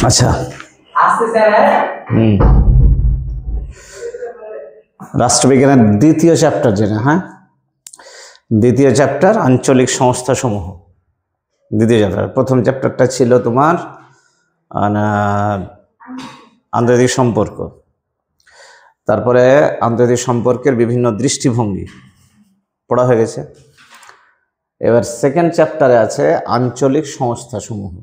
আচ্ছা, রাষ্ট্রবিজ্ঞানের দ্বিতীয় চ্যাপ্টার যেটা, হ্যাঁ, দ্বিতীয় চ্যাপ্টার আঞ্চলিক সংস্থা সমূহ। দ্বিতীয় চ্যাপ্টার, প্রথম চ্যাপ্টারটা ছিল তোমার আন্তর্জাতিক সম্পর্ক, তারপরে আন্তর্জাতিক সম্পর্কের বিভিন্ন দৃষ্টিভঙ্গি পড়া হয়ে গেছে। এবার সেকেন্ড চ্যাপ্টারে আছে আঞ্চলিক সংস্থা সমূহ।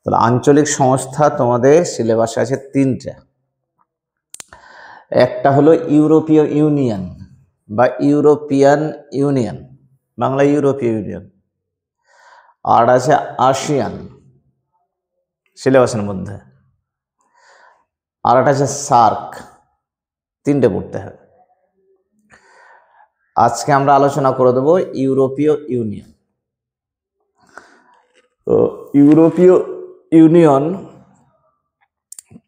তাহলে আঞ্চলিক সংস্থা তোমাদের সিলেবাসে আছে তিনটা। একটা হলো ইউরোপীয় ইউনিয়ন বা ইউরোপিয়ান ইউনিয়ন, বাংলা ইউরোপীয় ইউনিয়ন। আর আছে আসিয়ান সিলেবাসের মধ্যে। আর একটা আছে সার্ক। তিনটে পড়তে হবে। আজকে আমরা আলোচনা করে দেবো ইউরোপীয় ইউনিয়ন। তো ইউরোপীয় ইউনিয়ন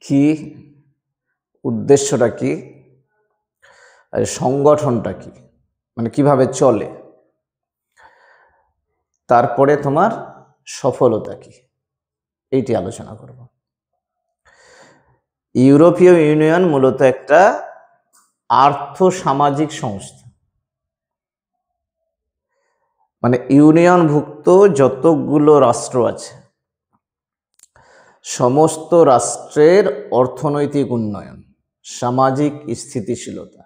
কি, উদ্দেশ্যটা কি, আর সংগঠনটা কি, মানে কিভাবে চলে, তারপরে তোমার সফলতা কি, এইটি আলোচনা করব। ইউরোপীয় ইউনিয়ন মূলত একটা আর্থ সামাজিক সংস্থা, মানে ইউনিয়নভুক্ত যতগুলো রাষ্ট্র আছে সমস্ত রাষ্ট্রের অর্থনৈতিক উন্নয়ন, সামাজিক স্থিতিশীলতা,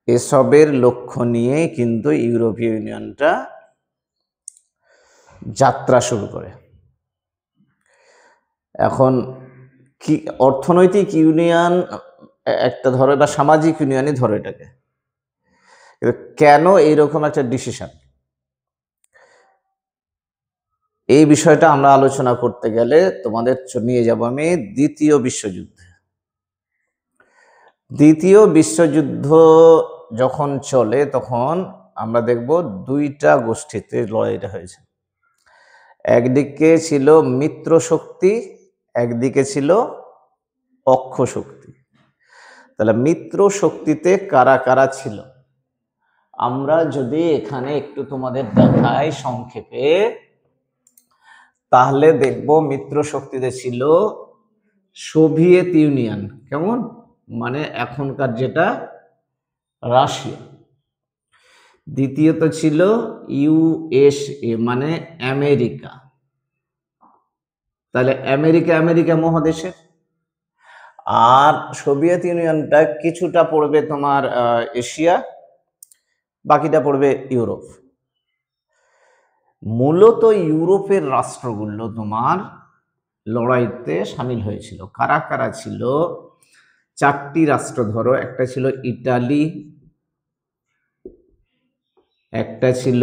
এসবের লক্ষ্য নিয়ে কিন্তু ইউরোপীয় ইউনিয়নটা যাত্রা শুরু করে। এখন কি অর্থনৈতিক ইউনিয়ন একটা ধরো বা সামাজিক ইউনিয়নই ধরো এটাকে, কেন এইরকম একটা ডিসিশন, এই বিষয়টা আমরা আলোচনা করতে গেলে তোমাদের নিয়ে যাব আমি দ্বিতীয় বিশ্বযুদ্ধে। দ্বিতীয় বিশ্বযুদ্ধ যখন চলে তখন আমরা দেখব দুইটা গোষ্ঠীতে লড়াইটা হয়েছে। একদিকে ছিল মিত্র শক্তি, একদিকে ছিল পক্ষ শক্তি। তাহলে মিত্র শক্তিতে কারা কারা ছিল আমরা যদি এখানে একটু তোমাদের দেখাই সংক্ষেপে, তাহলে দেখব মিত্র শক্তিতে ছিল সোভিয়েত ইউনিয়ন, কেমন মানে এখনকার যেটা রাশিয়া। দ্বিতীয়ত ছিল ইউএসএ মানে আমেরিকা। তাহলে আমেরিকা আমেরিকা মহাদেশের, আর সোভিয়েত ইউনিয়নটা কিছুটা পড়বে তোমার এশিয়া, বাকিটা পড়বে ইউরোপ। মূলত ইউরোপের রাষ্ট্রগুলো তোমার লড়াইতে সামিল হয়েছিল। কারা কারা ছিল? চারটি রাষ্ট্র ধরো, একটা ছিল ইটালি, একটা ছিল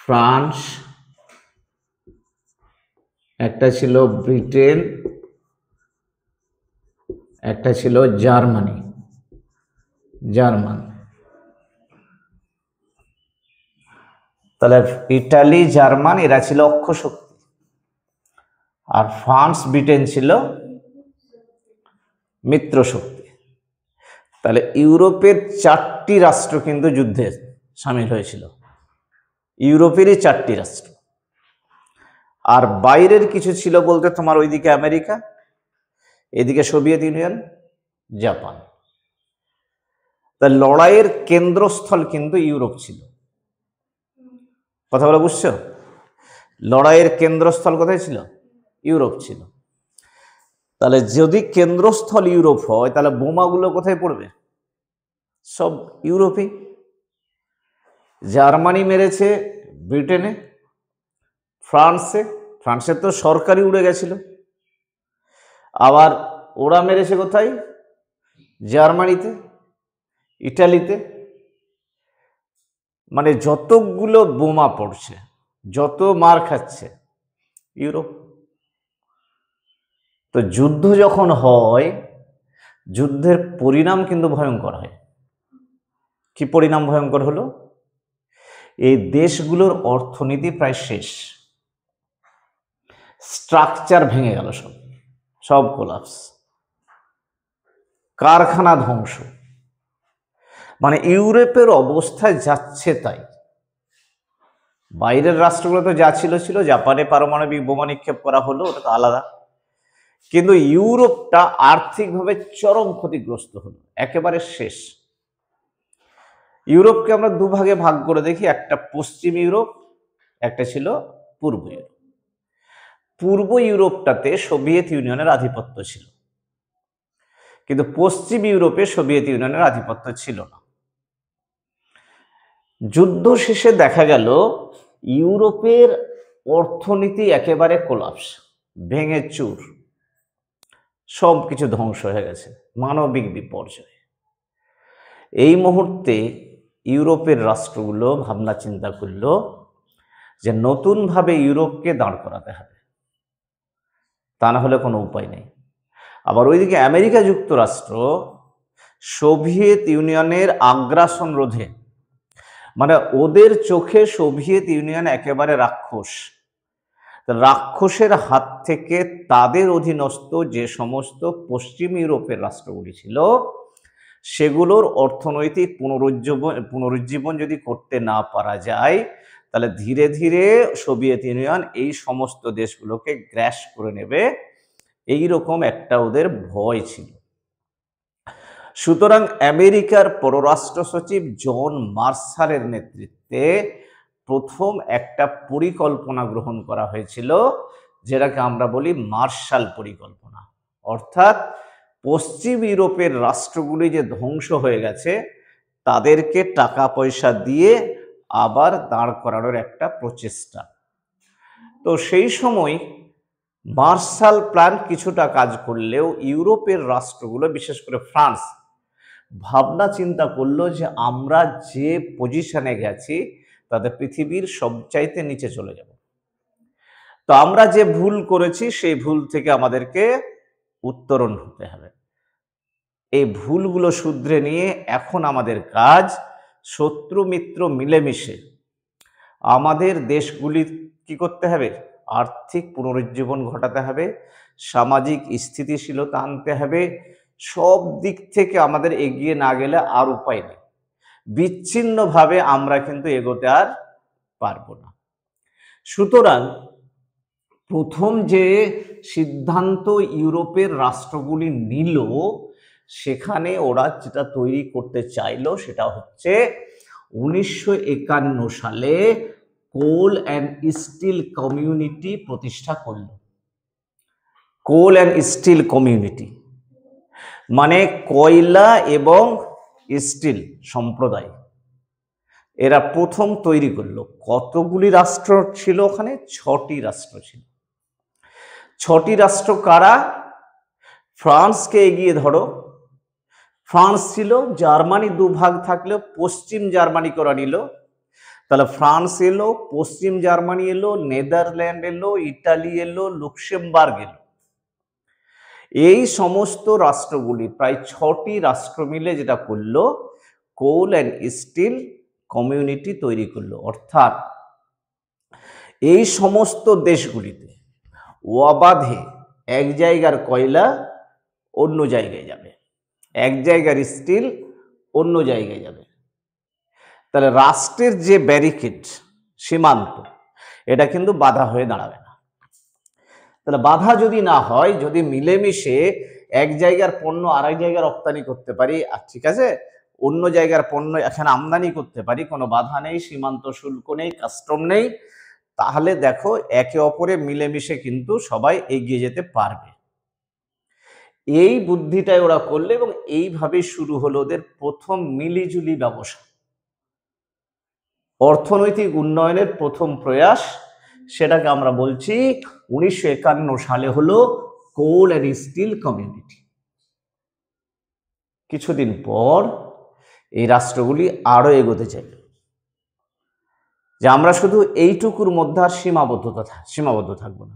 ফ্রান্স, একটা ছিল ব্রিটেন, একটা ছিল জার্মানি, জার্মান। তাহলে ইটালি জার্মান এরা ছিল অক্ষ শক্তি, আর ফ্রান্স ব্রিটেন ছিল মিত্র শক্তি। তাহলে ইউরোপের চারটি রাষ্ট্র কিন্তু যুদ্ধে সামিল হয়েছিল, ইউরোপেরই চারটি রাষ্ট্র। আর বাইরের কিছু ছিল বলতে তোমার ওইদিকে আমেরিকা, এদিকে সোভিয়েত ইউনিয়ন, জাপান। তা লড়াইয়ের কেন্দ্রস্থল কিন্তু ইউরোপ ছিল। কথা বলে বুঝছো? লড়াইয়ের কেন্দ্রস্থল কোথায় ছিল? ইউরোপ ছিল। তাহলে যদি কেন্দ্রস্থল ইউরোপ হয় তাহলে বোমাগুলো কোথায় পড়বে? সব ইউরোপে। জার্মানি মেরেছে ব্রিটেনে, ফ্রান্সে, ফ্রান্সের তো সরকারি উড়ে গেছিল। আবার ওরা মেরেছে কোথায়? জার্মানিতে, ইটালিতে। মানে যতগুলো বোমা পড়ছে, যত মার খাচ্ছে ইউরোপ। তো যুদ্ধ যখন হয়, যুদ্ধের পরিণাম কিন্তু ভয়ঙ্কর হয়। কি পরিণাম ভয়ঙ্কর হলো? এই দেশগুলোর অর্থনীতি প্রায় শেষ, স্ট্রাকচার ভেঙে গেল, সব সব কোলাপস, কারখানা ধ্বংস। মানে ইউরোপের অবস্থা যাচ্ছে তাই। বাইরের রাষ্ট্রগুলো তো যা ছিল ছিল, জাপানে পারমাণবিক বোমা নিক্ষেপ করা হলো, ওটা তো আলাদা। কিন্তু ইউরোপটা আর্থিকভাবে চরম ক্ষতিগ্রস্ত হলো, একেবারে শেষ। ইউরোপকে আমরা দুভাগে ভাগ করে দেখি, একটা পশ্চিম ইউরোপ, একটা ছিল পূর্ব ইউরোপ। পূর্ব ইউরোপটাতে সোভিয়েত ইউনিয়নের আধিপত্য ছিল, কিন্তু পশ্চিম ইউরোপে সোভিয়েত ইউনিয়নের আধিপত্য ছিল না। যুদ্ধ শেষে দেখা গেল ইউরোপের অর্থনীতি একেবারে কোলাপস, ভেঙে চুর, সব কিছু ধ্বংস হয়ে গেছে, মানবিক বিপর্যয়। এই মুহূর্তে ইউরোপের রাষ্ট্রগুলো ভাবনা চিন্তা করলো যে নতুনভাবে ইউরোপকে দাঁড় করাতে হবে, তা না হলে কোনো উপায় নেই। আবার ওইদিকে আমেরিকা যুক্তরাষ্ট্র সোভিয়েত ইউনিয়নের আগ্রাসন রোধে, মানে ওদের চোখে সোভিয়েত ইউনিয়ন একেবারে রাক্ষস, রাক্ষসের হাত থেকে তাদের অধীনস্থ যে সমস্ত পশ্চিম ইউরোপের রাষ্ট্রগুলি ছিল সেগুলোর অর্থনৈতিক পুনরুজ্জীবন যদি করতে না পারা যায়, তাহলে ধীরে ধীরে সোভিয়েত ইউনিয়ন এই সমস্ত দেশগুলোকে গ্রাস করে নেবে, এই রকম একটা ওদের ভয় ছিল। সুতরাং আমেরিকার পররাষ্ট্র সচিব জন মার্শালের নেতৃত্বে প্রথম একটা পরিকল্পনা গ্রহণ করা হয়েছিল, যেটাকে আমরা বলি মার্শাল পরিকল্পনা। অর্থাৎ পশ্চিম ইউরোপের রাষ্ট্রগুলি যে ধ্বংস হয়ে গেছে তাদেরকে টাকা পয়সা দিয়ে আবার দাঁড় করানোর একটা প্রচেষ্টা। তো সেই সময় মার্শাল প্ল্যান কিছুটা কাজ করলেও ইউরোপের রাষ্ট্রগুলো, বিশেষ করে ফ্রান্স, ভাবনা চিন্তা করলো যে আমরা যে পজিশনে গেছি তাতে পৃথিবীর সবচাইতে নিচে চলে যাব, তো আমরা যে ভুল করেছি সেই ভুল থেকে আমাদেরকে উত্তরণ হতে হবে। এই ভুলগুলো শুধরে নিয়ে এখন আমাদের কাজ শত্রু মিত্র মিলেমিশে আমাদের দেশগুলি কি করতে হবে, আর্থিক পুনরুজ্জীবন ঘটাতে হবে, সামাজিক স্থিতিশীলতা আনতে হবে। সব দিক থেকে আমাদের এগিয়ে না গেলে আর উপায় নেই, বিচ্ছিন্নভাবে আমরা কিন্তু এগোতে আর পারবো না। সুতরাং প্রথম যে সিদ্ধান্ত ইউরোপের রাষ্ট্রগুলি নিল, সেখানে ওরা যেটা তৈরি করতে চাইলো সেটা হচ্ছে 1951 সালে কোল অ্যান্ড স্টিল কমিউনিটি প্রতিষ্ঠা করল। কোল অ্যান্ড স্টিল কমিউনিটি মানে কয়লা এবং স্টিল সম্প্রদায়, এরা প্রথম তৈরি করলো। কতগুলি রাষ্ট্র ছিল ওখানে? 6টি রাষ্ট্র ছিল। 6টি রাষ্ট্র কারা? ফ্রান্সকে এগিয়ে ধরো, ফ্রান্স ছিল, জার্মানি দুভাগ থাকলেও পশ্চিম জার্মানি করা নিল, তাহলে ফ্রান্স এলো, পশ্চিম জার্মানি এলো, নেদারল্যান্ড এলো, ইটালি এলো, লুক্সেমবার্গ এলো। এই সমস্ত রাষ্ট্রগুলি প্রায় 6টি রাষ্ট্র মিলে যেটা করলো, কোল অ্যান্ড স্টিল কমিউনিটি তৈরি করলো। অর্থাৎ এই সমস্ত দেশগুলিতে অবাধে এক জায়গার কয়লা অন্য জায়গায় যাবে, এক জায়গার স্টিল অন্য জায়গায় যাবে, তাহলে রাষ্ট্রের যে ব্যারিকেড সীমান্ত, এটা কিন্তু বাধা হয়ে দাঁড়াবে না। তাহলে বাধা যদি না হয়, যদি মিলেমিশে এক জায়গার পণ্য আরেক জায়গায় রপ্তানি করতে পারি, আর ঠিক আছে অন্য জায়গার পণ্য এখানে আমদানি করতে পারি, কোনো বাধা নেই, সীমান্ত শুল্ক নেই, কাস্টম নেই, তাহলে দেখো একে অপরে মিলেমিশে কিন্তু সবাই এগিয়ে যেতে পারবে। এই বুদ্ধিটাই ওরা করলে এবং এইভাবে শুরু হলো ওদের প্রথম মিলিজুলি ব্যবসা। অর্থনৈতিক উন্নয়নের প্রথম প্রয়াস, সেটাকে আমরা বলছি 1951 সালে হলো কোল অ্যান্ড স্টিল কমিউনিটি। কিছুদিন পর এই রাষ্ট্রগুলি আরো এগোতে চাইল যে আমরা শুধু এইটুকুর মধ্যে আর সীমাবদ্ধ থাকবো না,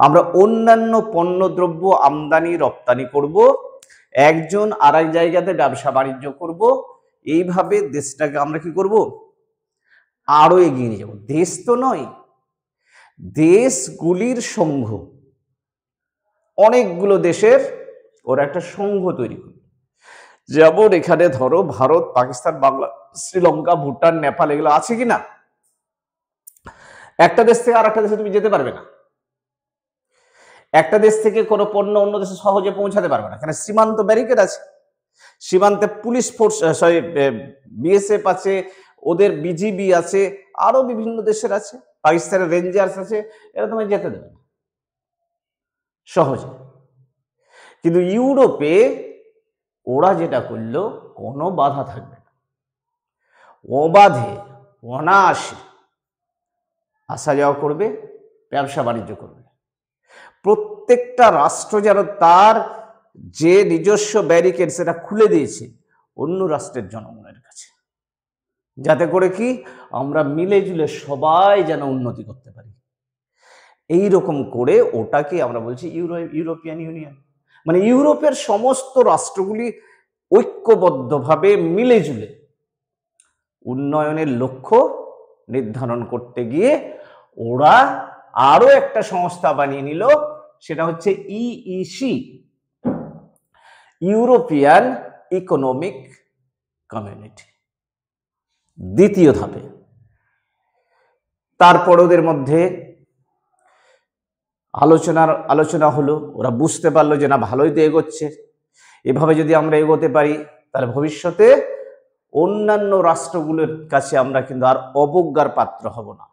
আমরা অন্যান্য পণ্যদ্রব্য আমদানি রপ্তানি করব, একজন আরেক জায়গাতে ব্যবসা বাণিজ্য করব, এইভাবে দেশটাকে আমরা কি করব, আরো এগিয়ে নিয়ে যাব। দেশ তো নয়, দেশগুলির সংঘ, অনেকগুলো দেশের ওরা একটা সংঘ তৈরি করবে। যেমন এখানে ধরো ভারত, পাকিস্তান, বাংলা, শ্রীলঙ্কা, ভুটান, নেপাল এগুলো আছে কিনা, একটা দেশ থেকে আর একটা দেশে তুমি যেতে পারবে না, একটা দেশ থেকে কোনো পণ্য অন্য দেশে সহজে পৌঁছাতে পারবে না, কারণ সীমান্ত ব্যারিকেড আছে, সীমান্তে পুলিশ ফোর্স, সরি বিএসএফ আছে, ওদের বিজিবি আছে, আরো বিভিন্ন দেশের আছে, পাকিস্তানের রেঞ্জার্স আছে, এরা তোমায় যেতে দেবে না সহজে। কিন্তু ইউরোপে ওরা যেটা করলো, কোনো বাধা থাকবে না, অবাধে অনায়াসে আসা যাওয়া করবে, ব্যবসা বাণিজ্য করবে। প্রত্যেকটা রাষ্ট্র যেন তার যে নিজস্ব ব্যারিকেড সেটা খুলে দিয়েছে অন্য রাষ্ট্রের জনগণের কাছে, যাতে করে কি আমরা মিলে জুলে সবাই যেন উন্নতি করতে পারি। এই রকম করে ওটাকে আমরা বলছি ইউরোপিয়ান ইউনিয়ন। মানে ইউরোপের সমস্ত রাষ্ট্রগুলি ঐক্যবদ্ধভাবে মিলে জুলে উন্নয়নের লক্ষ্য নির্ধারণ করতে গিয়ে ওরা আরো একটা সংস্থা বানিয়ে নিল, সেটা হচ্ছে ইইসি, ইউরোপিয়ান ইকোনমিক কমিউনিটি, দ্বিতীয় ধাপে। তারপর ওদের মধ্যে আলোচনা হলো, ওরা বুঝতে পারলো যে না ভালোই তো এগোচ্ছে, এভাবে যদি আমরা এগোতে পারি তাহলে ভবিষ্যতে অন্যান্য রাষ্ট্রগুলোর কাছে আমরা কিন্তু আর অবজ্ঞার পাত্র হব না,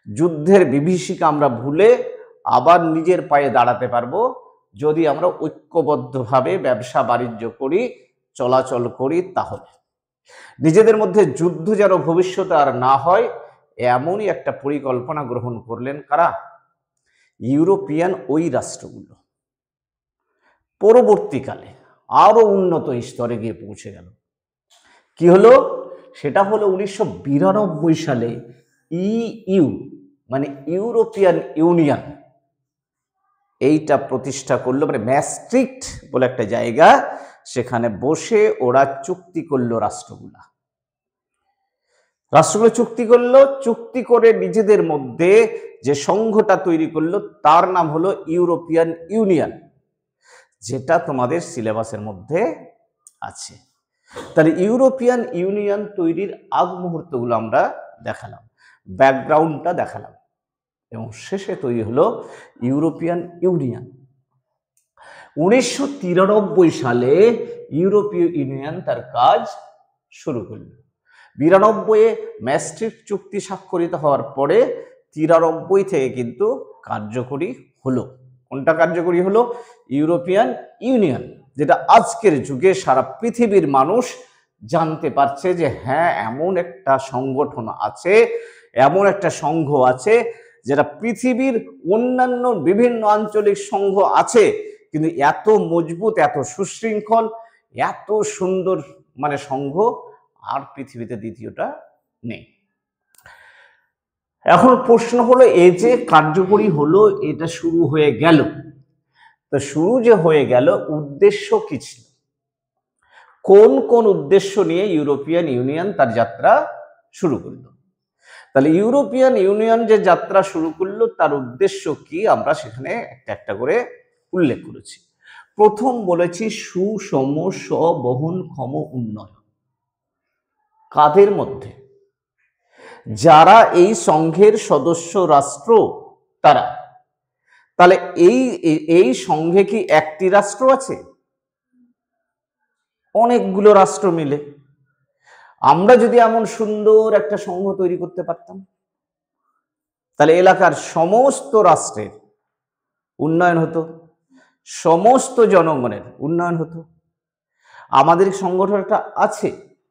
যুদ্ধের বিভীষিকা আমরা ভুলে আবার নিজের পায়ে দাঁড়াতে পারবো যদি আমরা ঐক্যবদ্ধভাবে ব্যবসা বাণিজ্য করি, চলাচল করি। তাহলে নিজেদের মধ্যে যুদ্ধ যেন ভবিষ্যতে আর না হয়, এমনই একটা পরিকল্পনা গ্রহণ করলেন কারা? ইউরোপিয়ান ওই রাষ্ট্রগুলো। পরবর্তীকালে আরো উন্নত স্তরে গিয়ে পৌঁছে গেল। কি হলো? সেটা হলো 1992 সালে ইইউ মানে ইউরোপিয়ান ইউনিয়ন এইটা প্রতিষ্ঠা করলো, মানে ম্যাস্ট্রিক্ট বলে একটা জায়গা, সেখানে বসে ওরা চুক্তি করলো, রাষ্ট্রগুলো চুক্তি করলো, চুক্তি করে নিজেদের মধ্যে যে সংঘটা তৈরি করলো তার নাম হলো ইউরোপিয়ান ইউনিয়ন, যেটা তোমাদের সিলেবাসের মধ্যে আছে। তাহলে ইউরোপিয়ান ইউনিয়ন তৈরির আগ মুহূর্তগুলো আমরা দেখালাম, ব্যাকগ্রাউন্ডটা দেখালাম, এবং শেষে তৈরি হলো ইউরোপিয়ান ইউনিয়ন। 1993 সালে ইউরোপীয় ইউনিয়ন তার কাজ শুরু করল। 92-এ ম্যাস্ট্রিক্ট চুক্তি স্বাক্ষরিত হওয়ার পরে 93 থেকে কিন্তু কার্যকরী হলো। কোনটা কার্যকরী হলো? ইউরোপিয়ান ইউনিয়ন, যেটা আজকের যুগে সারা পৃথিবীর মানুষ জানতে পারছে যে হ্যাঁ, এমন একটা সংগঠন আছে, এমন একটা সংঘ আছে, যেটা পৃথিবীর অন্যান্য বিভিন্ন আঞ্চলিক সংঘ আছে, কিন্তু এত মজবুত, এত সুশৃঙ্খল, এত সুন্দর মানে সংঘ আর পৃথিবীতে দ্বিতীয়টা নেই। এখন প্রশ্ন হলো, এই যে কার্যকরী হলো, এটা শুরু হয়ে গেল, তো শুরু যে হয়ে গেল, উদ্দেশ্য কি ছিল? কোন কোন উদ্দেশ্য নিয়ে ইউরোপিয়ান ইউনিয়ন তার যাত্রা শুরু করলো? তাহলে ইউরোপিয়ান ইউনিয়ন যে যাত্রা শুরু করলো তার উদ্দেশ্য কি, আমরা সেখানে একটা একটা করে উল্লেখ করেছি। প্রথম বলেছি সুষম স্ববহনক্ষম উন্নয়ন। কাদের মধ্যে? যারা এই সংঘের সদস্য রাষ্ট্র তারা। তাহলে এই সংঘে কি একটি রাষ্ট্র আছে? অনেকগুলো রাষ্ট্র মিলে। আমরা যদি এমন সুন্দর একটা সংঘ তৈরি করতে পারতাম, তাহলে এলাকার সমস্ত রাষ্ট্রের উন্নয়ন হতো, সমস্ত জনগণের উন্নয়ন হতো। আমাদের সংগঠনটা আছে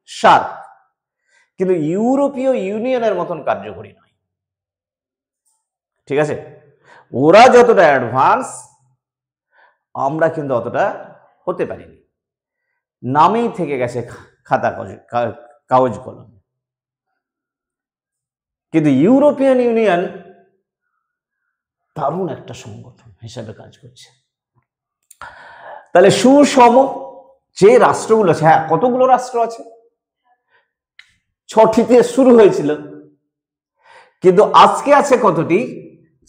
সার্ক, কিন্তু ইউরোপীয় ইউনিয়নের মতন কার্যকরী নয়। ঠিক আছে, ওরা যতটা অ্যাডভান্স, আমরা কিন্তু অতটা হতে পারিনি, নামেই থেকে গেছে খাতা কাগজ কলম। কিন্তু ইউরোপিয়ান ইউনিয়ন দারুণ একটা সংগঠন হিসাবে কাজ করছে। তাহলে সুষম যে রাষ্ট্রগুলো আছে, হ্যাঁ কতগুলো রাষ্ট্র আছে? 6টিতে শুরু হয়েছিল, কিন্তু আজকে আছে কতটি?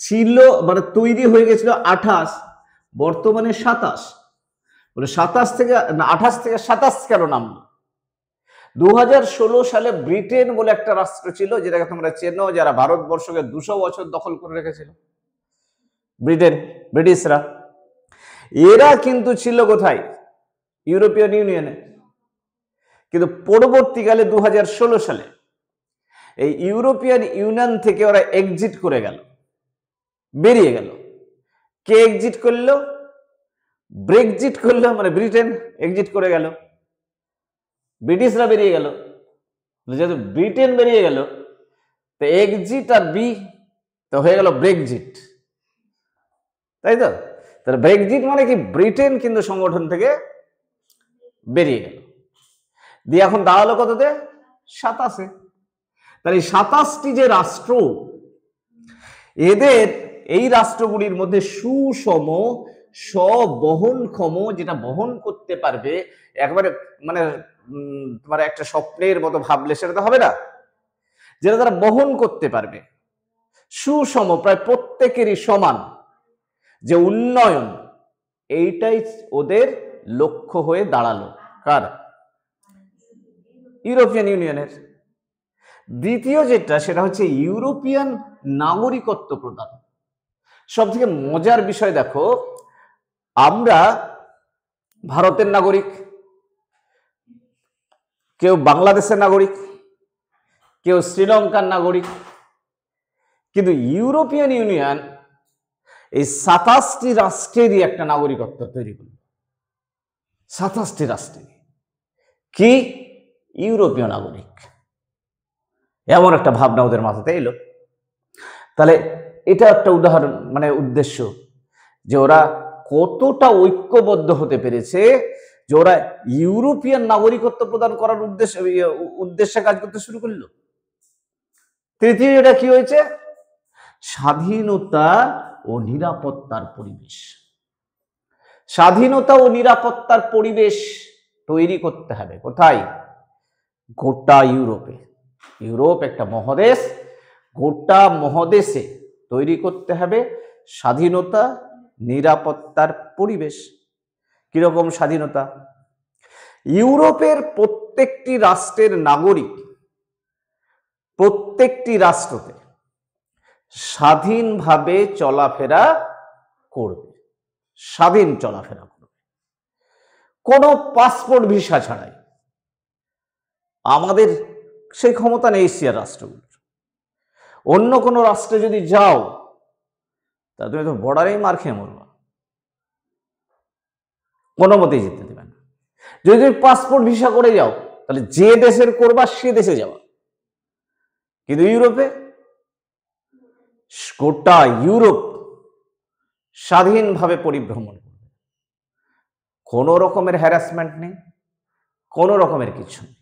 ছিল মানে তৈরি হয়ে গেছিল 28, বর্তমানে 27। 27 থেকে 28 থেকে 27 কেন নামলো? 2016 সালে ব্রিটেন বলে একটা রাষ্ট্র ছিল, যেটাকে তোমরা চেনো, যারা ভারতবর্ষকে 200 বছর দখল করে রেখেছিল। ব্রিটেন, ব্রিটিশরা, এরা কিন্তু ছিল কোথায়? ইউরোপিয়ান ইউনিয়নে। কিন্তু পরবর্তীকালে 2016 সালে এই ইউরোপিয়ান ইউনিয়ন থেকে ওরা এক্সিট করে গেল, বেরিয়ে গেল। কে এক্সিট করলো? ব্রেক্সিট করলো, মানে ব্রিটেন এক্সিট করে গেল, ব্রিটিশরা বেরিয়ে গেল। যেহেতু ব্রিটেন বেরিয়ে গেল, তো এক্সিট আর বি তো হয়ে গেল ব্রেক্সিট, তাই তো? তাহলে ব্রেক্সিট মানে কি? ব্রিটেন কিন্তু সংগঠন থেকে বেরিয়ে গেল। দিয়ে এখন দাঁড়ালো কততে? 27-এ। তাহলে 27টি যে রাষ্ট্র, এদের এই রাষ্ট্রগুলির মধ্যে সুষম স্ববহনক্ষম, যেটা বহন করতে পারবে, একবারে মানে তোমার একটা স্বপ্নের মতো ভাবলে সেটা তো হবে না, যেটা তারা বহন করতে পারবে, সুষম, প্রায় প্রত্যেকেরই সমান যে উন্নয়ন, এইটাই ওদের লক্ষ্য হয়ে দাঁড়ালো। কার? ইউরোপিয়ান ইউনিয়নের। দ্বিতীয় যেটা, সেটা হচ্ছে ইউরোপিয়ান নাগরিকত্ব প্রদান। সব থেকে মজার বিষয় দেখো, আমরা ভারতের নাগরিক, কেউ বাংলাদেশের নাগরিক, কেউ শ্রীলঙ্কার নাগরিক, কিন্তু ইউরোপিয়ান ইউনিয়ন এই 27টি রাষ্ট্রেরই একটা নাগরিকত্ব তৈরি করল। 27টি রাষ্ট্রের কি ইউরোপীয় নাগরিক, এমন একটা ভাবনা ওদের মাথাতে এলো। তাহলে এটা একটা উদাহরণ, মানে উদ্দেশ্য, যে ওরা কতটা ঐক্যবদ্ধ হতে পেরেছে, যে ওরা ইউরোপিয়ান নাগরিকত্ব প্রদান করার উদ্দেশ্যে কাজ করতে শুরু করলো। তৃতীয় এটা কি হয়েছে? স্বাধীনতা ও নিরাপত্তার পরিবেশ। স্বাধীনতা ও নিরাপত্তার পরিবেশ তৈরি করতে হবে কোথায়? গোটা ইউরোপে। ইউরোপ একটা মহাদেশ, গোটা মহাদেশে তৈরি করতে হবে স্বাধীনতা নিরাপত্তার পরিবেশ। কিরকম স্বাধীনতা? ইউরোপের প্রত্যেকটি রাষ্ট্রের নাগরিক প্রত্যেকটি রাষ্ট্রতে স্বাধীনভাবে চলাফেরা করবে, স্বাধীন চলাফেরা করবে, কোনো পাসপোর্ট ভিসা ছাড়াই। আমাদের সেই ক্ষমতা নেই এশিয়ার রাষ্ট্রগুলোর। অন্য কোনো রাষ্ট্রে যদি যাও, তা তুমি তো বর্ডারেই মার খেয়ে মরবা, কোনো মতেই যেতে দেবে না। যদি তুমি পাসপোর্ট ভিসা করে যাও, তাহলে যে দেশের করবা সে দেশে যাওয়া। কিন্তু ইউরোপে গোটা ইউরোপ স্বাধীনভাবে পরিভ্রমণ করবে, কোনো রকমের হ্যারাসমেন্ট নেই, কোনো রকমের কিছু নেই।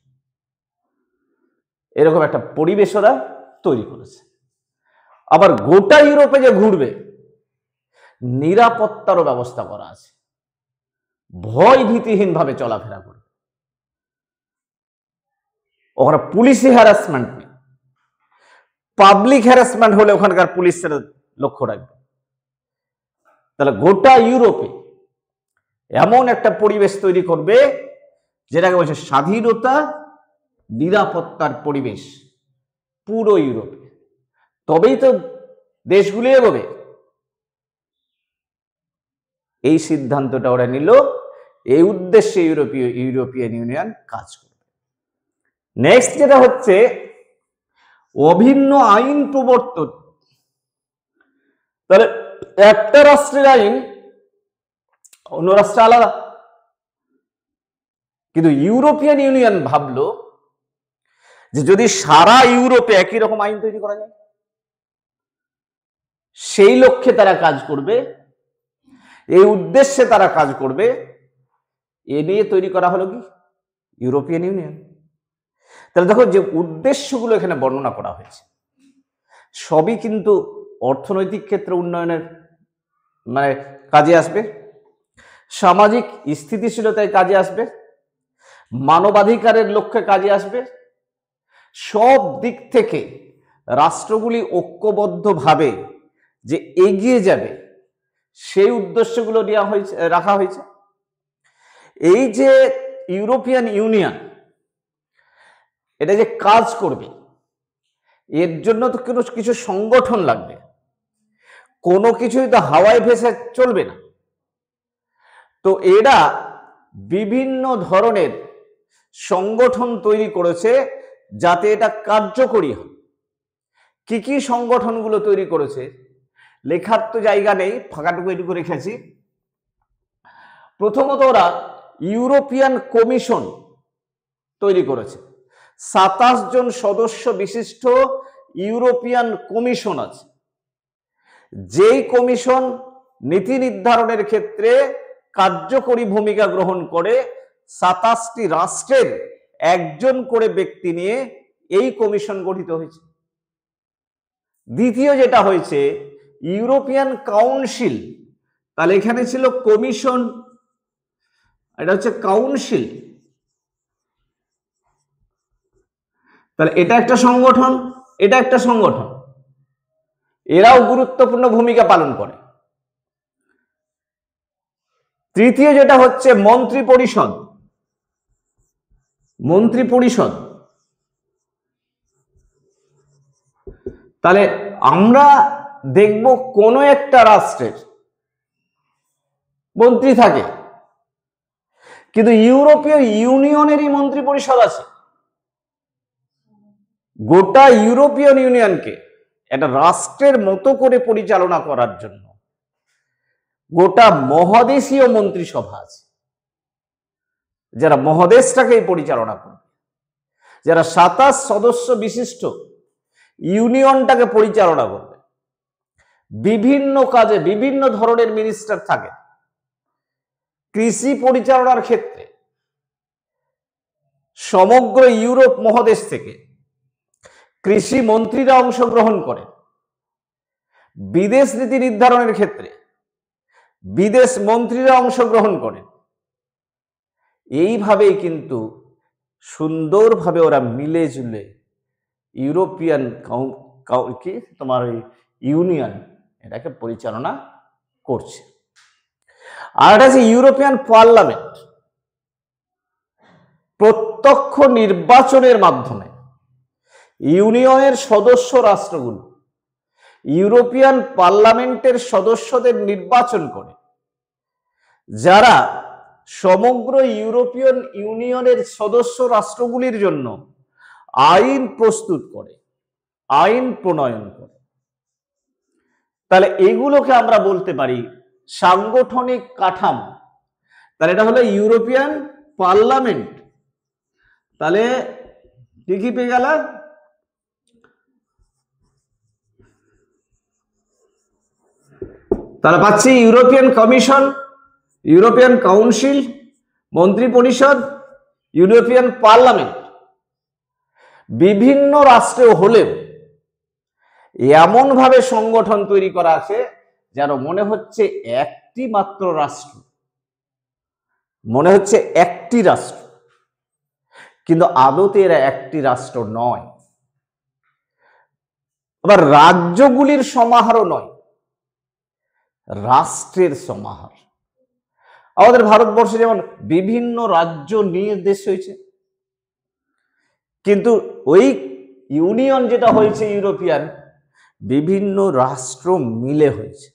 এরকম একটা পরিবেশ ওরা তৈরি করেছে। আবার গোটা ইউরোপে যে ঘুরবে, নিরাপত্তারও ব্যবস্থা করা আছে, ভয় ভীতিহীন ভাবে চলাফেরা করবে। ওখানে পুলিশি হ্যারাসমেন্ট নেই, পাবলিক হ্যারাসমেন্ট হলে ওখানকার পুলিশের লক্ষ্য রাখবে। তাহলে গোটা ইউরোপে এমন একটা পরিবেশ তৈরি করবে, যেটাকে বলছে স্বাধীনতা নিরাপত্তার পরিবেশ পুরো ইউরোপে। তবেই তো দেশগুলি এগোবে। এই সিদ্ধান্তটা ওরা নিল, এই উদ্দেশ্যে ইউরোপিয়ান ইউনিয়ন কাজ করবে। নেক্সট যেটা হচ্ছে অভিন্ন আইন প্রবর্তন। তাহলে একটা রাষ্ট্রের আইন অন্য রাষ্ট্রে আলাদা, কিন্তু ইউরোপিয়ান ইউনিয়ন ভাবলো যে যদি সারা ইউরোপে একই রকম আইন তৈরি করা যায়, সেই লক্ষ্যে তারা কাজ করবে, এই উদ্দেশ্যে তারা কাজ করবে। এ নিয়ে তৈরি করা হলো কি ইউরোপিয়ান ইউনিয়ন। তাহলে দেখো, যে উদ্দেশ্যগুলো এখানে বর্ণনা করা হয়েছে, সবই কিন্তু অর্থনৈতিক ক্ষেত্রে উন্নয়নের মানে কাজে আসবে, সামাজিক স্থিতিশীলতায় কাজে আসবে, মানবাধিকারের লক্ষ্যে কাজে আসবে। সব দিক থেকে রাষ্ট্রগুলি ঐক্যবদ্ধভাবে যে এগিয়ে যাবে, সেই উদ্দেশ্যগুলো নেওয়া হয়েছে, রাখা হয়েছে। এই যে ইউরোপিয়ান ইউনিয়ন, এটা যে কাজ করবে, এর জন্য তো কিছু সংগঠন লাগবে, কোনো কিছুই তো হাওয়ায় ভেসে চলবে না। তো এরা বিভিন্ন ধরনের সংগঠন তৈরি করেছে যাতে এটা কার্যকরী হয়। কি কি সংগঠনগুলো তৈরি করেছে লেখার তো জায়গা নেই, ফাঁকাটুকু এটুকু রেখেছি। প্রথমত ওরা ইউরোপিয়ান কমিশন তৈরি করেছে। 27 জন সদস্য বিশিষ্ট ইউরোপিয়ান কমিশন আছে, যেই কমিশন নীতি নির্ধারণের ক্ষেত্রে কার্যকরী ভূমিকা গ্রহণ করে। 27টি রাষ্ট্রের একজন করে ব্যক্তি নিয়ে এই কমিশন গঠিত হয়েছে। দ্বিতীয় যেটা হয়েছে ইউরোপিয়ান কাউন্সিল। তাহলে এখানে ছিল কমিশন, এটা হচ্ছে কাউন্সিল। তাহলে এটা একটা সংগঠন, এটা একটা সংগঠন, এরাও গুরুত্বপূর্ণ ভূমিকা পালন করে। তৃতীয় যেটা হচ্ছে মন্ত্রী পরিষদ। মন্ত্রী পরিষদ, তাহলে আমরা দেখব কোন একটা রাষ্ট্রের মন্ত্রী থাকে, কিন্তু ইউরোপীয় ইউনিয়নেরই মন্ত্রী পরিষদ আছে। গোটা ইউরোপিয়ান ইউনিয়নকে একটা রাষ্ট্রের মতো করে পরিচালনা করার জন্য গোটা মহাদেশীয় মন্ত্রিসভা আছে, যারা মহাদেশটাকে পরিচালনা করবে, যারা 27 সদস্য বিশিষ্ট ইউনিয়নটাকে পরিচালনা করবে। বিভিন্ন কাজে বিভিন্ন ধরনের মিনিস্টার থাকে। কৃষি পরিচালনার ক্ষেত্রে সমগ্র ইউরোপ মহাদেশ থেকে কৃষি মন্ত্রীরা অংশগ্রহণ করে। বিদেশ নীতি নির্ধারণের ক্ষেত্রে বিদেশ মন্ত্রীরা অংশগ্রহণ করে। এইভাবেই কিন্তু সুন্দরভাবে ওরা মিলে জুলে ইউরোপিয়ান কি তোমার ওই ইউনিয়ন এটাকে পরিচালনা করছে। আর এটা হচ্ছে ইউরোপিয়ান পার্লামেন্ট। প্রত্যক্ষ নির্বাচনের মাধ্যমে ইউনিয়নের সদস্য রাষ্ট্রগুলো ইউরোপিয়ান পার্লামেন্টের সদস্যদের নির্বাচন করে, যারা সমগ্র ইউরোপিয়ান ইউনিয়নের সদস্য রাষ্ট্রগুলির জন্য আইন প্রস্তুত করে, আইন প্রণয়ন করে। তাহলে এগুলোকে আমরা বলতে পারি সাংগঠনিক কাঠামো। তাহলে এটা হলো ইউরোপিয়ান পার্লামেন্ট। তাহলে কি কি পেয়ে গেল? তাহলে পাচ্ছি ইউরোপিয়ান কমিশন, ইউরোপিয়ান কাউন্সিল, মন্ত্রী পরিষদ, ইউরোপিয়ান পার্লামেন্ট। বিভিন্ন রাষ্ট্রে হলেও এমন ভাবে সংগঠন তৈরি করা আছে যেন মনে হচ্ছে একটি মাত্র রাষ্ট্র, মনে হচ্ছে একটি রাষ্ট্র, কিন্তু আদতে এরা একটি রাষ্ট্র নয়। আবার রাজ্যগুলির সমাহারও নয়, রাষ্ট্রের সমাহার। আমাদের ভারতবর্ষে যেমন বিভিন্ন রাজ্য নিয়ে দেশ হয়েছে, কিন্তু ওই ইউনিয়ন যেটা হয়েছে ইউরোপিয়ান, বিভিন্ন রাষ্ট্র মিলে হয়েছে।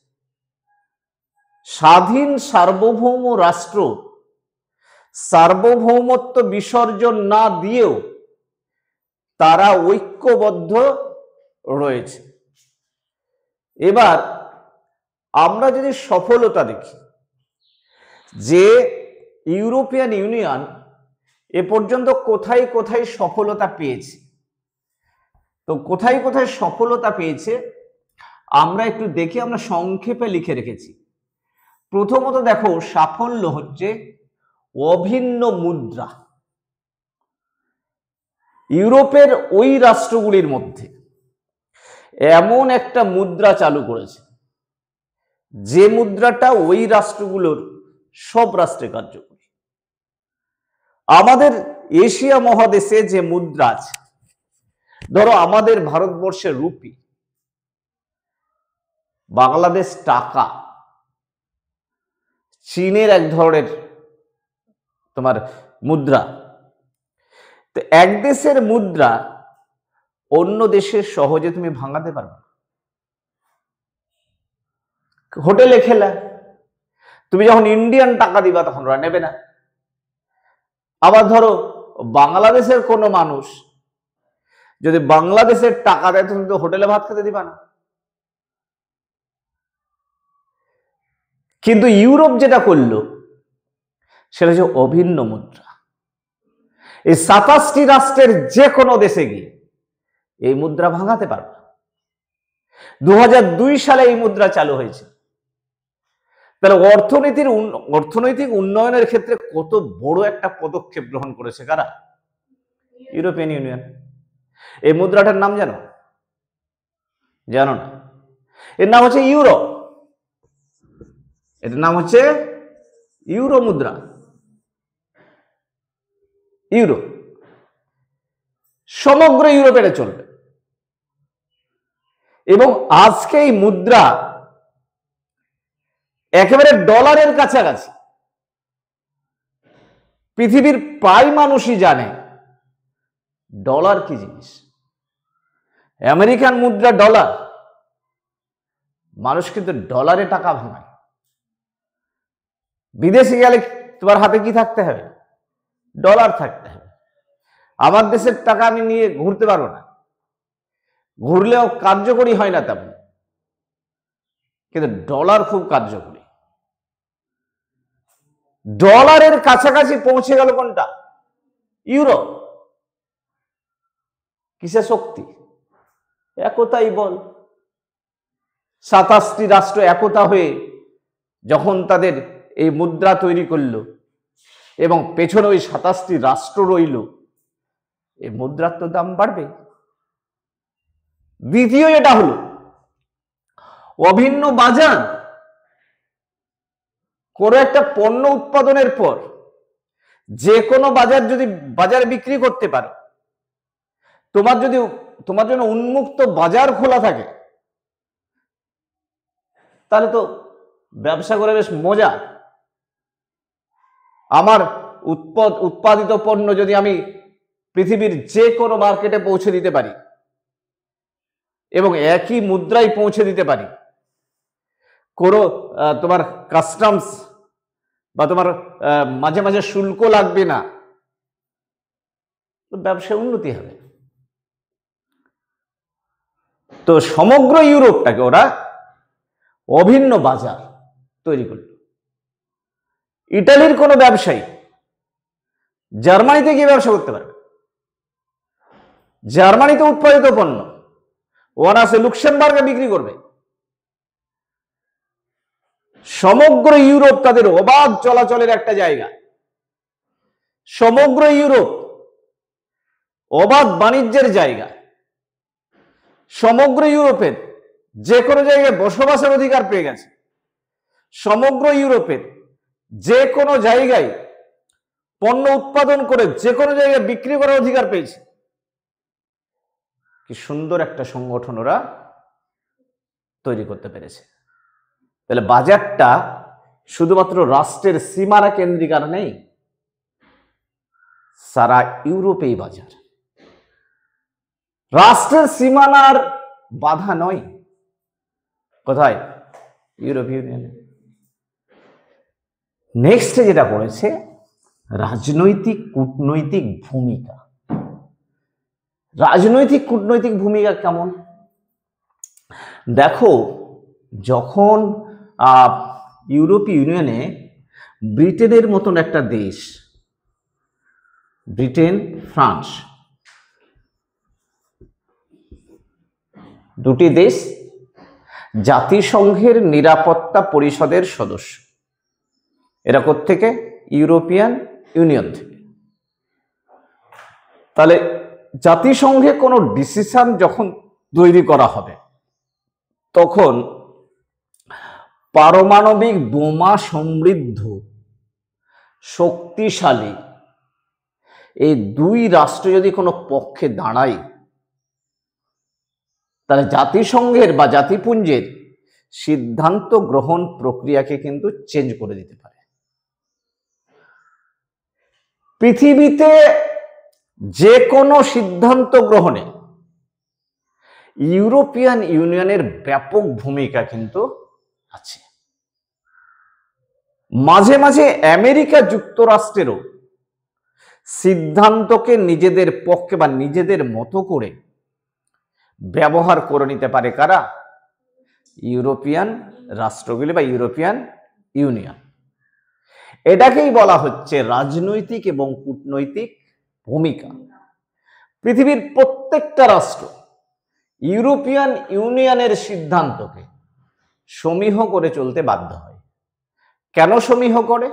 স্বাধীন সার্বভৌম রাষ্ট্র সার্বভৌমত্ব বিসর্জন না দিয়েও তারা ঐক্যবদ্ধ রয়েছে। এবার আমরা যদি সফলতা দেখি যে ইউরোপিয়ান ইউনিয়ন এ পর্যন্ত কোথায় কোথায় সফলতা পেয়েছে, তো কোথায় কোথায় সফলতা পেয়েছে আমরা একটু দেখি, আমরা সংক্ষেপে লিখে রেখেছি। প্রথমত দেখো, সাফল্য হচ্ছে অভিন্ন মুদ্রা। ইউরোপের ওই রাষ্ট্রগুলির মধ্যে এমন একটা মুদ্রা চালু করেছে যে মুদ্রাটা ওই রাষ্ট্রগুলোর সব রাষ্ট্রে কার্যকরী। আমাদের এশিয়া মহাদেশে যে মুদ্রা আছে, ধরো আমাদের ভারতবর্ষের রুপি, বাংলাদেশ টাকা, চীনের এক ধরনের তোমার মুদ্রা, তো এক দেশের মুদ্রা অন্য দেশের সহজে তুমি ভাঙাতে পারবে না। হোটেলে খেলা, তুমি যখন ইন্ডিয়ান টাকা দিবা তখন ওরা নেবে না। আবার ধরো বাংলাদেশের কোনো মানুষ যদি বাংলাদেশের টাকা দেয় তুমি তো হোটেলে ভাত খেতে দিবা না। কিন্তু ইউরোপ যেটা করলো সেটা হচ্ছে অভিন্ন মুদ্রা। এই 27টি রাষ্ট্রের যে কোনো দেশে গিয়ে এই মুদ্রা ভাঙাতে পারবে। 2002 সালে এই মুদ্রা চালু হয়েছে। তাহলে অর্থনৈতিক উন্নয়নের ক্ষেত্রে কত বড় একটা পদক্ষেপ গ্রহণ করেছে কারা? European union. এই মুদ্রাটার নাম জানো? জানো না? এর নাম হচ্ছে ইউরো। এটার নাম হচ্ছে ইউরো মুদ্রা। ইউরো সমগ্র ইউরোপে এটা চলবে। এবং আজকে এই মুদ্রা একেবারে ডলারের কাছাকাছি। পৃথিবীর প্রায় মানুষই জানে ডলার কি জিনিস। আমেরিকান মুদ্রা ডলার, মানুষ কিন্তু ডলারে টাকা ভাঙায়। বিদেশে গেলে তোমার হাতে কি থাকতে হবে? ডলার থাকতে হবে। আমার দেশের টাকা আমি নিয়ে ঘুরতে পারবো না, ঘুরলেও কার্যকরী হয় না তেমন, কিন্তু ডলার খুব কার্যকরী। ডলারের কাছাকাছি পৌঁছে গেল কোনটা? ইউরো। কিসের শক্তি? একতাই বল। 27টি রাষ্ট্র একতা হয়ে যখন তাদের এই মুদ্রা তৈরি করলো এবং পেছনে ওই 27টি রাষ্ট্র রইল, এই মুদ্রার তো দাম বাড়বে। দ্বিতীয় যেটা হলো অভিন্ন বাজার। কোনো একটা পণ্য উৎপাদনের পর যে কোনো বাজারে বিক্রি করতে পারো, তোমার জন্য উন্মুক্ত বাজার খোলা থাকে, তাহলে তো ব্যবসা করে বেশ মজা। আমার উৎপাদিত পণ্য যদি আমি পৃথিবীর যে কোনো মার্কেটে পৌঁছে দিতে পারি এবং একই মুদ্রায় পৌঁছে দিতে পারি, কোনো তোমার কাস্টমস বা তোমার মাঝে মাঝে শুল্ক লাগবে না, তো ব্যবসায় উন্নতি হবে। তো সমগ্র ইউরোপটাকে ওরা অভিন্ন বাজার তৈরি করল। ইটালির কোনো ব্যবসায়ী জার্মানিতে গিয়ে ব্যবসা করতে পারবে। জার্মানিতে উৎপাদিত পণ্য ওরা সে লুক্সেমবার্গে বিক্রি করবে। সমগ্র ইউরোপ তাদের অবাধ চলাচলের একটা জায়গা। সমগ্র ইউরোপ অবাধ বাণিজ্যের জায়গা। সমগ্র ইউরোপের যে কোনো জায়গায় বসবাসের অধিকার পেয়ে গেছে। সমগ্র ইউরোপের যে কোনো জায়গায় পণ্য উৎপাদন করে যে কোনো জায়গায় বিক্রি করার অধিকার পেয়েছে। কি সুন্দর একটা সংগঠন ওরা তৈরি করতে পেরেছে। তাহলে বাজারটা শুধুমাত্র রাষ্ট্রের সীমানা কেন্দ্রিক আর নেই, সারা ইউরোপেই বাজার। রাষ্ট্রের সীমানার বাধা নয়। কোথায়? ইউরোপীয় ইউনিয়নে। নেক্সট যেটা করেছে রাজনৈতিক কূটনৈতিক ভূমিকা। রাজনৈতিক কূটনৈতিক ভূমিকা কেমন? দেখো, যখন ইউরোপীয় ইউনিয়নে ব্রিটেনের মতন একটা দেশ, ব্রিটেন ফ্রান্স, দুটি দেশ জাতিসংঘের নিরাপত্তা পরিষদের সদস্য। এরা কোত্থেকে? ইউরোপিয়ান ইউনিয়ন থেকে। তাহলে জাতিসংঘে কোনো ডিসিশন যখন তৈরি করা হবে তখন পারমাণবিক বোমা সমৃদ্ধ শক্তিশালী এই দুই রাষ্ট্র যদি কোনো পক্ষে দাঁড়ায়, তাহলে জাতিসংঘের বা জাতিপুঞ্জের সিদ্ধান্ত গ্রহণ প্রক্রিয়াকে কিন্তু চেঞ্জ করে দিতে পারে। পৃথিবীতে যে কোনো সিদ্ধান্ত গ্রহণে ইউরোপিয়ান ইউনিয়নের ব্যাপক ভূমিকা কিন্তু আছে। মাঝে মাঝে আমেরিকা যুক্তরাষ্ট্রেরও সিদ্ধান্তকে নিজেদের পক্ষে বা নিজেদের মতো করে ব্যবহার করে নিতে পারে কারা? ইউরোপিয়ান রাষ্ট্রগুলি বা ইউরোপিয়ান ইউনিয়ন। এটাকেই বলা হচ্ছে রাজনৈতিক এবং কূটনৈতিক ভূমিকা। পৃথিবীর প্রত্যেকটা রাষ্ট্র ইউরোপিয়ান ইউনিয়নের সিদ্ধান্তকে সমীহ করে চলতে বাধ্য হয়। কেন সমীহ করে?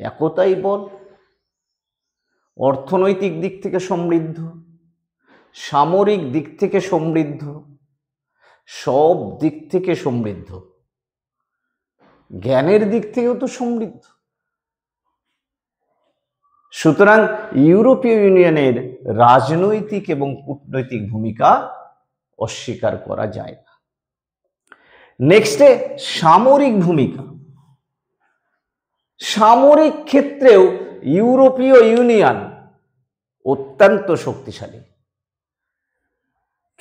একতাই বল, অর্থনৈতিক দিক থেকে সমৃদ্ধ, সামরিক দিক থেকে সমৃদ্ধ, সব দিক থেকে সমৃদ্ধ, জ্ঞানের দিক থেকেও তো সমৃদ্ধ। সুতরাং ইউরোপীয় ইউনিয়নের রাজনৈতিক এবং কূটনৈতিক ভূমিকা অস্বীকার করা যায় না। নেক্সটে সামরিক ভূমিকা। সামরিক ক্ষেত্রেও ইউরোপীয় ইউনিয়ন অত্যন্ত শক্তিশালী।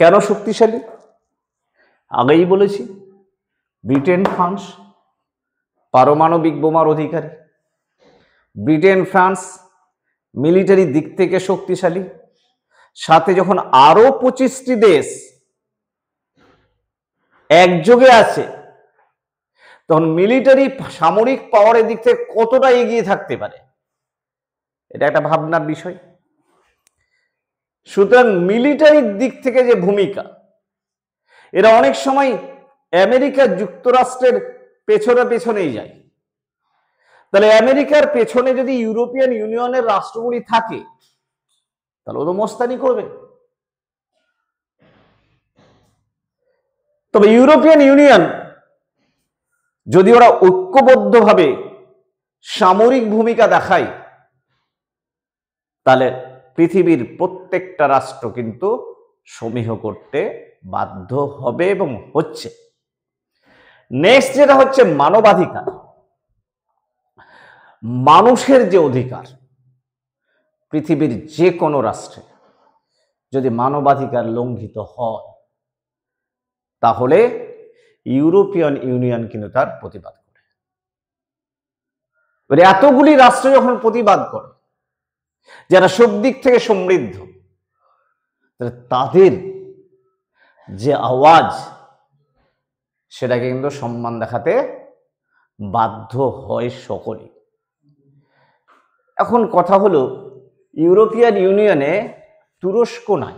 কেন শক্তিশালী? আগেই বলেছি, ব্রিটেন ফ্রান্স পারমাণবিক বোমার অধিকারী। ব্রিটেন ফ্রান্স মিলিটারি দিক থেকে শক্তিশালী, সাথে যখন আরো 25টি দেশ একযোগে আছে তখন মিলিটারি সামরিক পাওয়ারের দিক থেকে কতটা এগিয়ে থাকতে পারে, এটা একটা ভাবনার বিষয়। সুতরাং মিলিটারির দিক থেকে যে ভূমিকা, এরা অনেক সময় আমেরিকা যুক্তরাষ্ট্রের পেছনেই যায়। তাহলে আমেরিকার পেছনে যদি ইউরোপিয়ান ইউনিয়নের রাষ্ট্রগুলি থাকে তাহলে ও তো মস্তানি করবে। তবে ইউরোপিয়ান ইউনিয়ন যদি ওরা ঐক্যবদ্ধভাবে সামরিক ভূমিকা দেখায় তাহলে পৃথিবীর প্রত্যেকটা রাষ্ট্র কিন্তু সমীহ করতে বাধ্য হবে এবং হচ্ছে। নেক্সট যেটা হচ্ছে মানবাধিকার। মানুষের যে অধিকার, পৃথিবীর যে কোনো রাষ্ট্রে যদি মানবাধিকার লঙ্ঘিত হয় তাহলে ইউরোপিয়ান ইউনিয়ন কিন্তু তার প্রতিবাদ করে। এতগুলি রাষ্ট্র যখন প্রতিবাদ করে, যারা সব দিক থেকে সমৃদ্ধ, তাদের যে আওয়াজ সেটাকে কিন্তু সম্মান দেখাতে বাধ্য হয় সকলে। এখন কথা হলো, ইউরোপিয়ান ইউনিয়নে তুরস্ক নাই।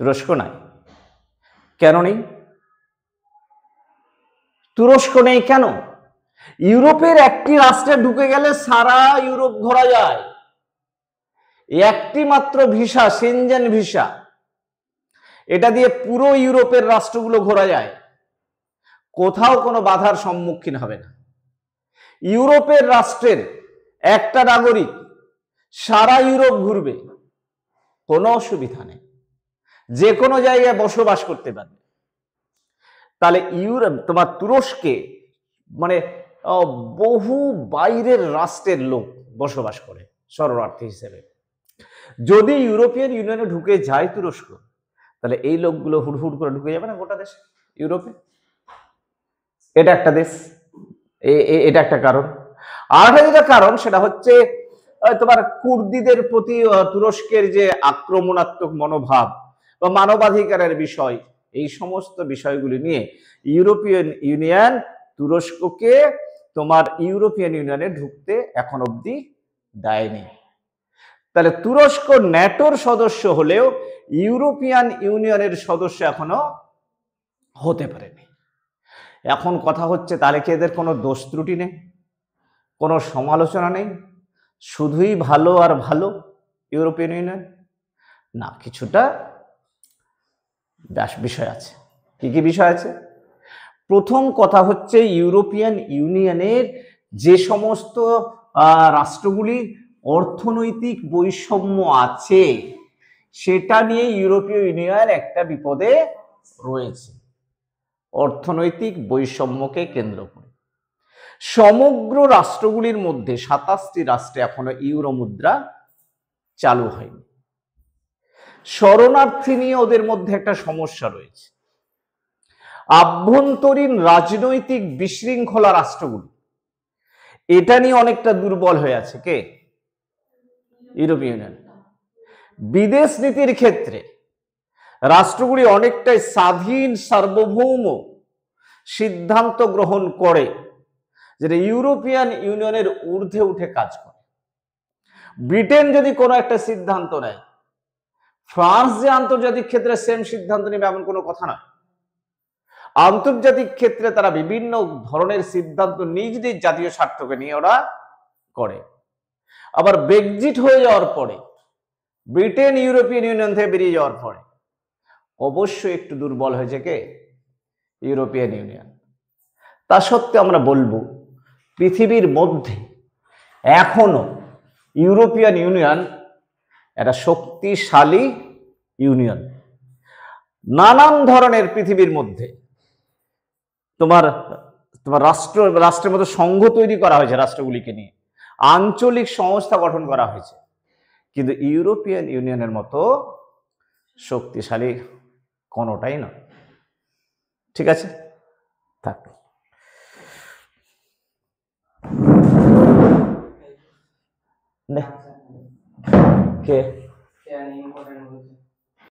তুরস্ক নাই কেন নেই? তুরস্ক নেই কেন? ইউরোপের একটি রাষ্ট্রে ঢুকে গেলে সারা ইউরোপ ঘোরা যায়। একটি মাত্র ভিসা, সেনজেন ভিসা, এটা দিয়ে পুরো ইউরোপের রাষ্ট্রগুলো ঘোরা যায়, কোথাও কোনো বাধার সম্মুখীন হবে না। ইউরোপের রাষ্ট্রের একটা নাগরিক সারা ইউরোপ ঘুরবে, কোনো অসুবিধা নেই, যে কোনো জায়গায় বসবাস করতে পারবে। তাহলে তোমার তুরস্কে মানে বহু বাইরের রাষ্ট্রের লোক বসবাস করে শরণার্থী হিসেবে। যদি ইউরোপিয়ান ইউনিয়নে ঢুকে যায় তুরস্ক, তাহলে এই লোকগুলো হুড়হুড় করে ঢুকে যাবে না গোটা দেশে, ইউরোপে। এটা একটা দেশ, এটা একটা কারণ। আর একটা কারণ সেটা হচ্ছে তোমার কুর্দিদের প্রতি তুরস্কের যে আক্রমণাত্মক মনোভাব বা মানবাধিকারের বিষয়, এই সমস্ত বিষয়গুলি নিয়ে ইউরোপিয়ান ইউনিয়ন তুরস্ককে তোমার ইউরোপিয়ান ইউনিয়নে ঢুকতে এখন অবধি দেয়নি। তাহলে তুরস্ক ন্যাটোর সদস্য হলেও ইউরোপিয়ান ইউনিয়নের সদস্য এখনো হতে পারেনি। এখন কথা হচ্ছে, তাহলে কি এদের কোনো দোষ ত্রুটি নেই, কোনো সমালোচনা নেই, শুধুই ভালো আর ভালো ইউরোপিয়ান ইউনিয়ন? না, কিছুটা বিষয় আছে। কি কি বিষয় আছে? প্রথম কথা হচ্ছে, ইউরোপিয়ান ইউনিয়নের যে সমস্ত রাষ্ট্রগুলি অর্থনৈতিক বৈষম্য আছে সেটা নিয়ে ইউরোপীয় ইউনিয়ন একটা বিপদে রয়েছে, অর্থনৈতিক বৈষম্যকে কেন্দ্র করে। সমগ্র রাষ্ট্রগুলির মধ্যে 27টি রাষ্ট্রে এখনো ইউরো মুদ্রা চালু হয়নি। শরণার্থী নিয়ে ওদের মধ্যে একটা সমস্যা রয়েছে। আভ্যন্তরীণ রাজনৈতিক বিশৃঙ্খলা রাষ্ট্রগুলি, এটা নিয়ে অনেকটা দুর্বল হয়ে আছে কে? ইউরোপীয় ইউনিয়ন। বিদেশ নীতির ক্ষেত্রে রাষ্ট্রগুলি অনেকটাই স্বাধীন সার্বভৌম সিদ্ধান্ত গ্রহণ করে, যেটা ইউরোপিয়ান ইউনিয়নের ঊর্ধ্বে উঠে কাজ করে। ব্রিটেন যদি কোনো একটা সিদ্ধান্ত নেয়, ফ্রান্স যে আন্তর্জাতিক ক্ষেত্রে সেম সিদ্ধান্ত নেবে এমন কোনো কথা না। আন্তর্জাতিক ক্ষেত্রে তারা বিভিন্ন ধরনের সিদ্ধান্ত নিজ নিজ জাতীয় স্বার্থকে নিয়ে ওরা করে। আবার ব্রেক্সিট হয়ে যাওয়ার পরে, ব্রিটেন ইউরোপিয়ান ইউনিয়ন থেকে বেরিয়ে যাওয়ার পরে অবশ্যই একটু দুর্বল হয়েছে কে? European union. তা সত্ত্বেও আমরা বলবো পৃথিবীর মধ্যে এখনো ইউরোপিয়ান ইউনিয়ন একটা শক্তিশালী ইউনিয়ন। নানান ধরনের পৃথিবীর মধ্যে তোমার রাষ্ট্রের মধ্যে সংঘ তৈরি করা হয়েছে, রাষ্ট্রগুলিকে নিয়ে আঞ্চলিক সংস্থা গঠন করা হয়েছে, কিন্তু ইউরোপিয়ান ইউনিয়নের মতো শক্তিশালী কোনোটাই না। ঠিক আছে, থাক। কে